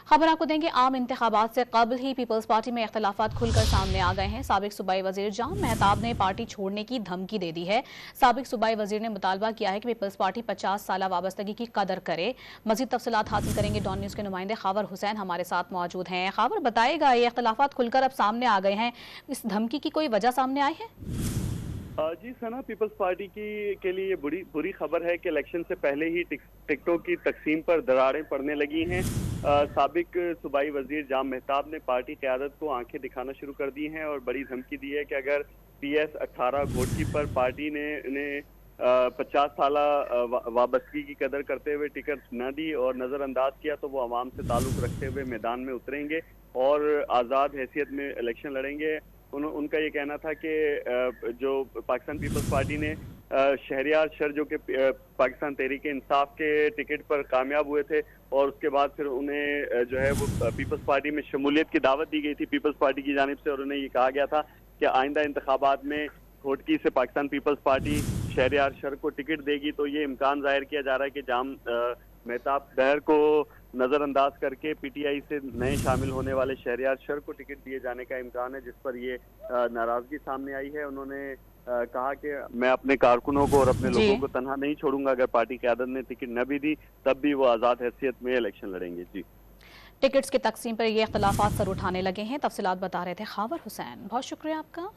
खबर आपको देंगे, आम इंतखाबात से कबल ही पीपल्स पार्टी में इख्तलाफात खुलकर सामने आ गए हैं। साबिक सूबाई वजीर जाम मेहताब ने पार्टी छोड़ने की धमकी दे दी है। साबिक सूबाई वजीर ने मुतालबा किया है कि पीपल्स पार्टी 50 साल वाबस्तगी की कदर करे। मजीद तफसीलात हासिल करेंगे। डॉन न्यूज़ के नुमाइंदे खावर हुसैन हमारे साथ मौजूद हैं। खावर, बताएगा, ये इख्तलाफात खुलकर अब सामने आ गए हैं, इस धमकी की कोई वजह सामने आई है? जी सना, पीपल्स पार्टी के लिए ये बुरी खबर है कि इलेक्शन से पहले ही टिकटों की तकसीम पर दरारें पड़ने लगी हैं। साबिक सूबाई वजीर जाम मेहताब ने पार्टी क़यादत को आंखें दिखाना शुरू कर दी हैं और बड़ी धमकी दी है कि अगर PS 18 घोटकी पर पार्टी ने उन्हें 50 साल वाबस्तगी की कदर करते हुए टिकट न दी और नज़रअंदाज किया तो वो आवाम से ताल्लुक़ रखते हुए मैदान में उतरेंगे और आज़ाद हैसियत में इलेक्शन लड़ेंगे। उनका ये कहना था कि जो पाकिस्तान पीपल्स पार्टी ने शहरियार शर जो कि पाकिस्तान तहरीक इंसाफ के टिकट पर कामयाब हुए थे और उसके बाद फिर उन्हें जो है वो पीपल्स पार्टी में शमूलियत की दावत दी गई थी पीपल्स पार्टी की जानिब से, और उन्हें ये कहा गया था कि आइंदा इंतखाबात में घोटकी से पाकिस्तान पीपल्स पार्टी शहरियार शर को टिकट देगी। तो ये इम्कान जाहिर किया जा रहा है कि जाम मेहताब दहर को नज़रअंदाज करके PTI से नए शामिल होने वाले शहरियार शर को टिकट दिए जाने का इम्कान है, जिस पर ये नाराज़गी सामने आई है। उन्होंने कहा कि मैं अपने कारकुनों को और अपने लोगों को तनहा नहीं छोड़ूंगा, अगर पार्टी क़यादत ने टिकट न भी दी तब भी वो आज़ाद हैसियत में इलेक्शन लड़ेंगे। जी, टिकट्स की तकसीम पर ये इख्तलाफात सर उठाने लगे हैं। तफसीलात बता रहे थे खावर हुसैन। बहुत शुक्रिया आपका।